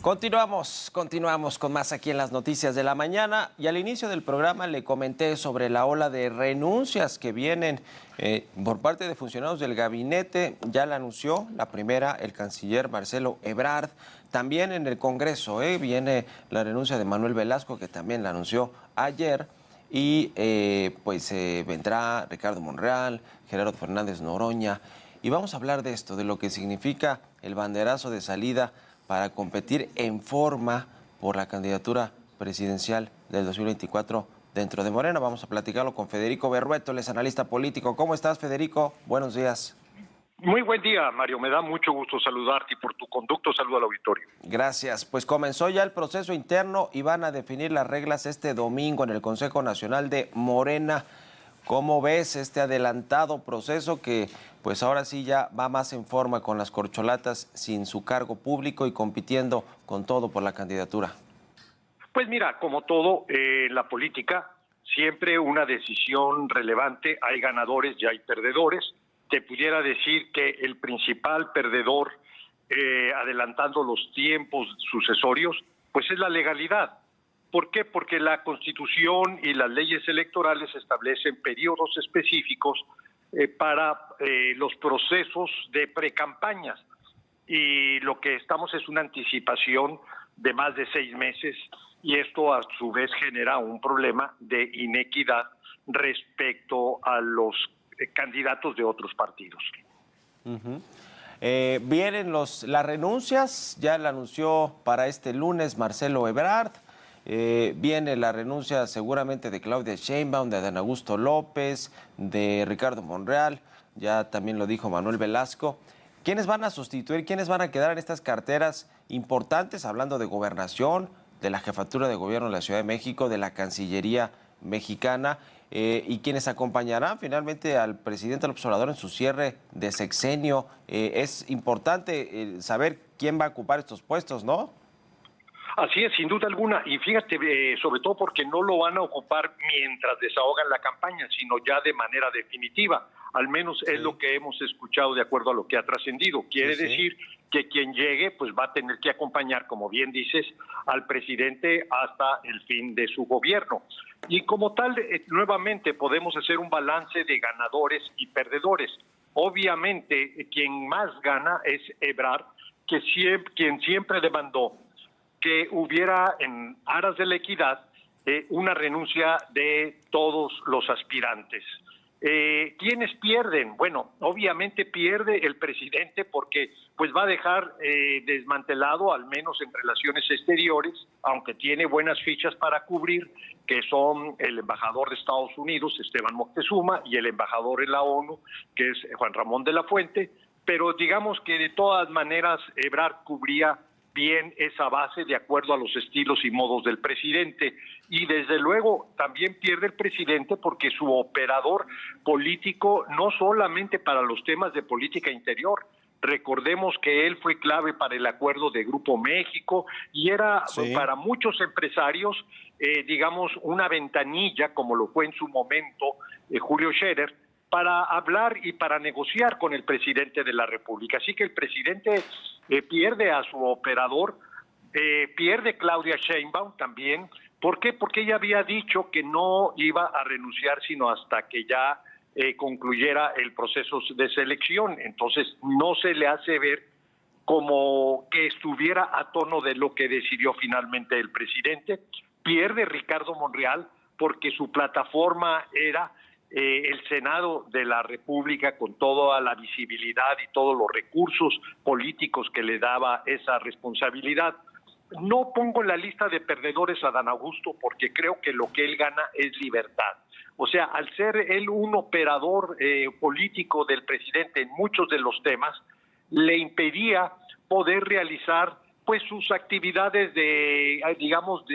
Continuamos con más aquí en las noticias de la mañana y al inicio del programa le comenté sobre la ola de renuncias que vienen por parte de funcionarios del gabinete. Ya la anunció la primera el canciller Marcelo Ebrard. También en el Congreso viene la renuncia de Manuel Velasco, que también la anunció ayer. Y vendrá Ricardo Monreal, Gerardo Fernández Noroña. Y vamos a hablar de esto, de lo que significa el banderazo de salida para competir en forma por la candidatura presidencial del 2024 dentro de Morena. Vamos a platicarlo con Federico Berrueto, él es analista político. ¿Cómo estás, Federico? Buenos días. Muy buen día, Mario. Me da mucho gusto saludarte y por tu conducto saludo al auditorio. Gracias. Pues comenzó ya el proceso interno y van a definir las reglas este domingo en el Consejo Nacional de Morena. ¿Cómo ves este adelantado proceso que pues ahora sí ya va más en forma con las corcholatas sin su cargo público y compitiendo con todo por la candidatura? Pues mira, como todo en la política, siempre una decisión relevante, hay ganadores y hay perdedores. Te pudiera decir que el principal perdedor, adelantando los tiempos sucesorios, pues es la legalidad. ¿Por qué? Porque la Constitución y las leyes electorales establecen periodos específicos para los procesos de precampañas. Y lo que estamos es una anticipación de más de 6 meses y esto a su vez genera un problema de inequidad respecto a los candidatos de otros partidos. Vienen las renuncias, ya la anunció para este lunes Marcelo Ebrard. Viene la renuncia seguramente de Claudia Sheinbaum, de Adán Augusto López, de Ricardo Monreal, ya también lo dijo Manuel Velasco. ¿Quiénes van a sustituir, quiénes van a quedar en estas carteras importantes, hablando de gobernación, de la jefatura de gobierno de la Ciudad de México, de la Cancillería mexicana, y quienes acompañarán finalmente al presidente López Obrador en su cierre de sexenio? Es importante saber quién va a ocupar estos puestos, ¿no? Así es, sin duda alguna, y fíjate, sobre todo porque no lo van a ocupar mientras desahogan la campaña, sino ya de manera definitiva, al menos es lo que hemos escuchado de acuerdo a lo que ha trascendido. Quiere decir que quien llegue pues va a tener que acompañar, como bien dices, al presidente hasta el fin de su gobierno. Y como tal, nuevamente podemos hacer un balance de ganadores y perdedores. Obviamente, quien más gana es Ebrard, quien siempre demandó que hubiera en aras de la equidad una renuncia de todos los aspirantes. ¿Quiénes pierden? Bueno, obviamente pierde el presidente porque pues va a dejar desmantelado, al menos en relaciones exteriores, aunque tiene buenas fichas para cubrir, que son el embajador de Estados Unidos, Esteban Moctezuma, y el embajador en la ONU, que es Juan Ramón de la Fuente, pero digamos que de todas maneras Ebrard cubría bien esa base de acuerdo a los estilos y modos del presidente. Y desde luego también pierde el presidente porque su operador político, no solamente para los temas de política interior, recordemos que él fue clave para el acuerdo de Grupo México y era para muchos empresarios, digamos, una ventanilla, como lo fue en su momento Julio Scherer, para hablar y para negociar con el presidente de la República. Así que el presidente pierde a su operador, pierde Claudia Sheinbaum también. ¿Por qué? Porque ella había dicho que no iba a renunciar sino hasta que ya concluyera el proceso de selección. Entonces no se le hace ver como que estuviera a tono de lo que decidió finalmente el presidente. Pierde Ricardo Monreal porque su plataforma era el Senado de la República, con toda la visibilidad y todos los recursos políticos que le daba esa responsabilidad. No pongo en la lista de perdedores a Adán Augusto porque creo que lo que él gana es libertad. O sea, al ser él un operador político del presidente en muchos de los temas, le impedía poder realizar pues sus actividades de, digamos,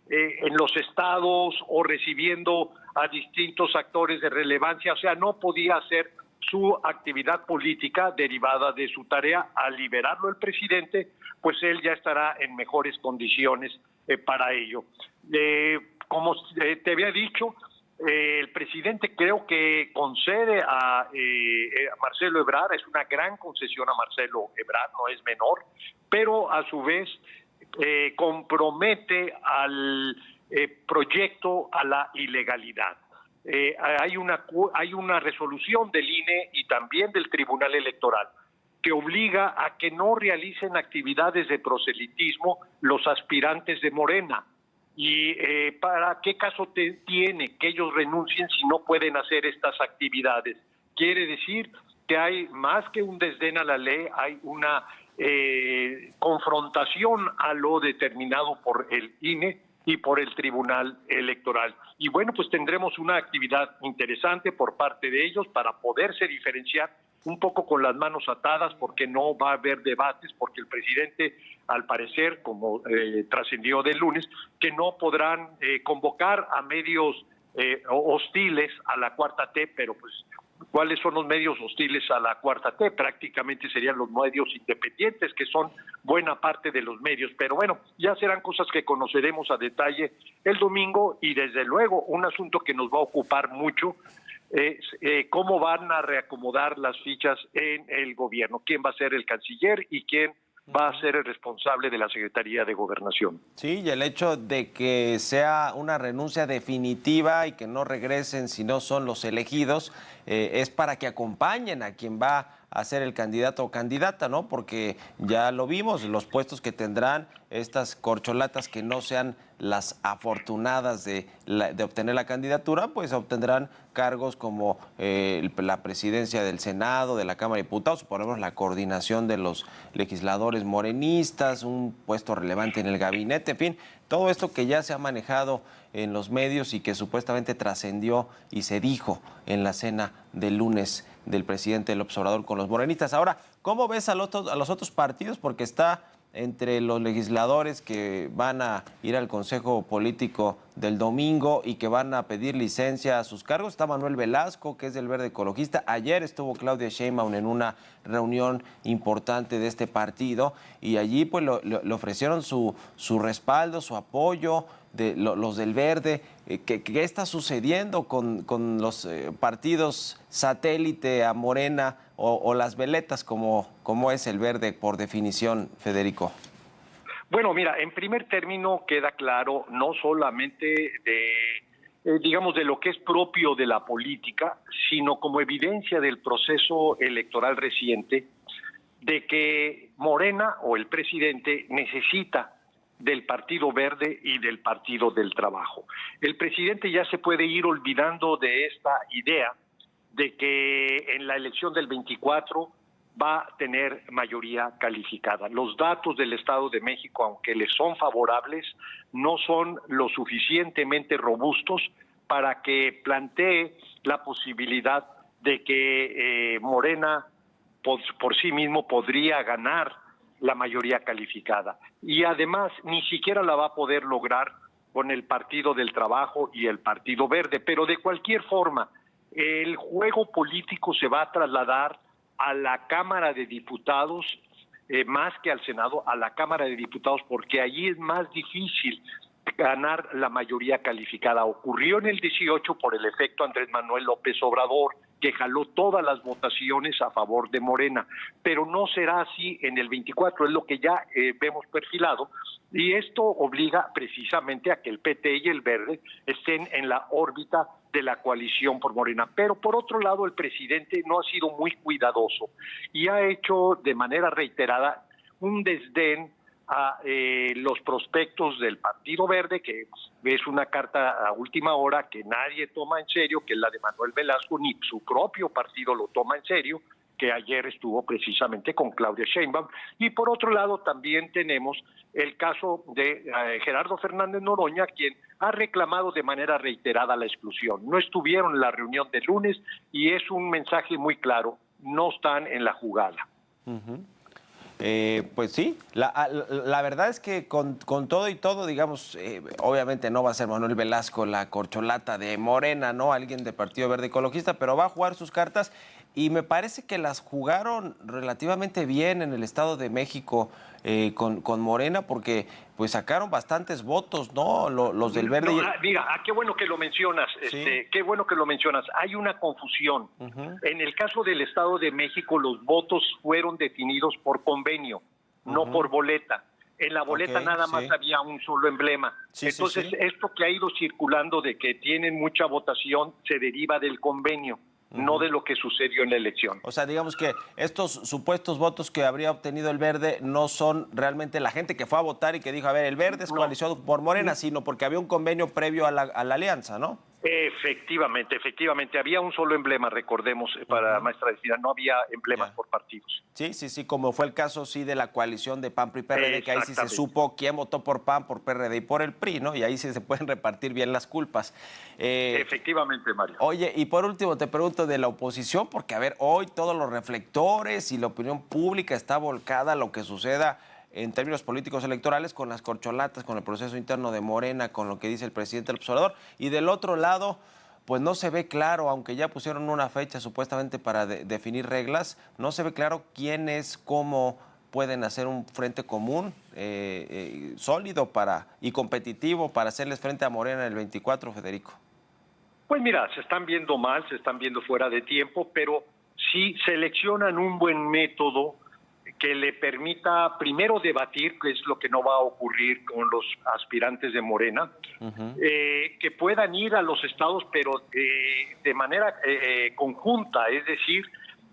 en los estados o recibiendo a distintos actores de relevancia. O sea, no podía hacer su actividad política derivada de su tarea. Al liberarlo el presidente, pues él ya estará en mejores condiciones para ello. Como te había dicho, el presidente creo que concede a Marcelo Ebrard, es una gran concesión a Marcelo Ebrard, no es menor, pero a su vez compromete al proyecto a la ilegalidad. Hay una resolución del INE y también del Tribunal Electoral que obliga a que no realicen actividades de proselitismo los aspirantes de Morena. ¿Y para qué caso tiene que ellos renuncien si no pueden hacer estas actividades? Quiere decir que hay más que un desdén a la ley, hay una confrontación a lo determinado por el INE y por el Tribunal Electoral. Y bueno, pues tendremos una actividad interesante por parte de ellos para poderse diferenciar un poco con las manos atadas, porque no va a haber debates, porque el presidente, al parecer, como trascendió del lunes, que no podrán convocar a medios hostiles a la Cuarta T, pero pues ¿cuáles son los medios hostiles a la Cuarta T? Prácticamente serían los medios independientes, que son buena parte de los medios. Pero bueno, ya serán cosas que conoceremos a detalle el domingo, y desde luego un asunto que nos va a ocupar mucho es cómo van a reacomodar las fichas en el gobierno, quién va a ser el canciller y quién va a ser el responsable de la Secretaría de Gobernación. Sí, y el hecho de que sea una renuncia definitiva y que no regresen si no son los elegidos, es para que acompañen a quien va a ser el candidato o candidata, ¿no? Porque ya lo vimos, los puestos que tendrán estas corcholatas que no sean las afortunadas de obtener la candidatura, pues obtendrán cargos como la presidencia del Senado, de la Cámara de Diputados, suponemos la coordinación de los legisladores morenistas, un puesto relevante en el gabinete, en fin, todo esto que ya se ha manejado en los medios y que supuestamente trascendió y se dijo en la cena del lunes del presidente López Obrador con los morenistas. Ahora, ¿cómo ves a los otros partidos? Porque está entre los legisladores que van a ir al Consejo Político del domingo y que van a pedir licencia a sus cargos. Está Manuel Velasco, que es del Verde Ecologista. Ayer estuvo Claudia Sheinbaum en una reunión importante de este partido y allí pues le ofrecieron su respaldo, su apoyo, los del Verde. ¿Qué está sucediendo con los partidos satélite a Morena o las veletas como es el Verde por definición, Federico? Bueno, mira, en primer término queda claro no solamente digamos, de lo que es propio de la política, sino como evidencia del proceso electoral reciente, de que Morena o el presidente necesita del Partido Verde y del Partido del Trabajo. El presidente ya se puede ir olvidando de esta idea de que en la elección del 24 va a tener mayoría calificada. Los datos del Estado de México, aunque les son favorables, no son lo suficientemente robustos para que plantee la posibilidad de que Morena por sí mismo podría ganar la mayoría calificada. Y además ni siquiera la va a poder lograr con el Partido del Trabajo y el Partido Verde. Pero de cualquier forma, el juego político se va a trasladar a la Cámara de Diputados, más que al Senado, a la Cámara de Diputados, porque allí es más difícil ganar la mayoría calificada. Ocurrió en el 18 por el efecto Andrés Manuel López Obrador, que jaló todas las votaciones a favor de Morena, pero no será así en el 24, es lo que ya vemos perfilado, y esto obliga precisamente a que el PT y el Verde estén en la órbita de la coalición por Morena. Pero por otro lado, el presidente no ha sido muy cuidadoso y ha hecho de manera reiterada un desdén a los prospectos del Partido Verde, que es una carta a última hora que nadie toma en serio, que es la de Manuel Velasco, ni su propio partido lo toma en serio, que ayer estuvo precisamente con Claudia Sheinbaum. Y por otro lado también tenemos el caso de Gerardo Fernández Noroña, quien ha reclamado de manera reiterada la exclusión. No estuvieron en la reunión del lunes y es un mensaje muy claro, no están en la jugada. Pues sí, la verdad es que con todo y todo, digamos, obviamente no va a ser Manuel Velasco la corcholata de Morena, ¿no? Alguien de Partido Verde Ecologista, pero va a jugar sus cartas y me parece que las jugaron relativamente bien en el Estado de México con Morena, porque pues sacaron bastantes votos, ¿no? Los del Verde. No, mira, qué bueno que lo mencionas, Sí. qué bueno que lo mencionas. Hay una confusión. En el caso del Estado de México, los votos fueron definidos por convenio, no por boleta. En la boleta nada más había un solo emblema. Entonces, esto que ha ido circulando de que tienen mucha votación se deriva del convenio, no de lo que sucedió en la elección. O sea, digamos que estos supuestos votos que habría obtenido el Verde no son realmente la gente que fue a votar y que dijo, a ver, el Verde es coalición por Morena, sino porque había un convenio previo a la alianza, ¿no? Efectivamente. Había un solo emblema, recordemos, para Maestra Delfina, no había emblemas por partidos. Sí, como fue el caso, de la coalición de PAN, PRI y PRD, que ahí sí se supo quién votó por PAN, por PRD y por el PRI, ¿no? Y ahí sí se pueden repartir bien las culpas. Efectivamente, Mario. Oye, y por último te pregunto de la oposición, porque a ver, hoy todos los reflectores y la opinión pública está volcada a lo que suceda en términos políticos electorales con las corcholatas, con el proceso interno de Morena, con lo que dice el presidente López Obrador. Y del otro lado, pues no se ve claro, aunque ya pusieron una fecha supuestamente para definir reglas, no se ve claro quiénes, cómo pueden hacer un frente común sólido y competitivo para hacerles frente a Morena el 24, Federico. Pues mira, se están viendo mal, se están viendo fuera de tiempo, pero si seleccionan un buen método que le permita primero debatir, que es lo que no va a ocurrir con los aspirantes de Morena, que puedan ir a los estados, pero de manera conjunta, es decir,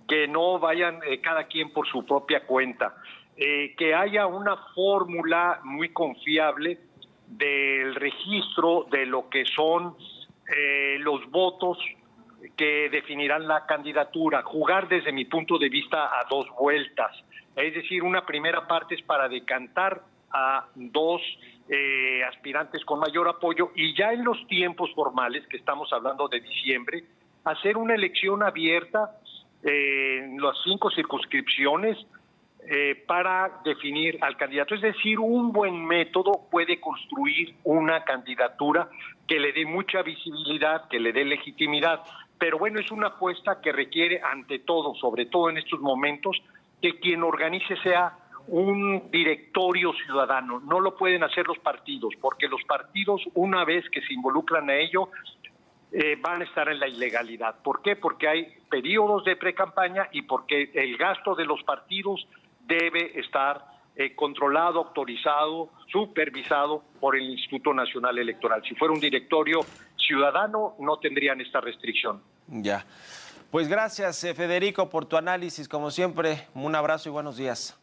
que no vayan cada quien por su propia cuenta, que haya una fórmula muy confiable del registro de lo que son los votos que definirán la candidatura, jugar desde mi punto de vista a dos vueltas. Es decir, una primera parte es para decantar a dos aspirantes con mayor apoyo y ya en los tiempos formales, que estamos hablando de diciembre, hacer una elección abierta en las 5 circunscripciones para definir al candidato. Es decir, un buen método puede construir una candidatura que le dé mucha visibilidad, que le dé legitimidad. Pero bueno, es una apuesta que requiere ante todo, sobre todo en estos momentos, que quien organice sea un directorio ciudadano. No lo pueden hacer los partidos, porque los partidos, una vez que se involucran a ello, van a estar en la ilegalidad. ¿Por qué? Porque hay periodos de precampaña y porque el gasto de los partidos debe estar controlado, autorizado, supervisado por el Instituto Nacional Electoral. Si fuera un directorio ciudadano, no tendrían esta restricción. Ya. Pues gracias, Federico, por tu análisis. Como siempre, un abrazo y buenos días.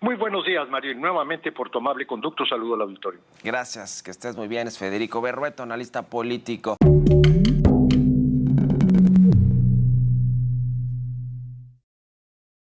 Muy buenos días, Mario. Y nuevamente, por tu amable conducto, saludo al auditorio. Gracias, que estés muy bien. Es Federico Berrueto, analista político.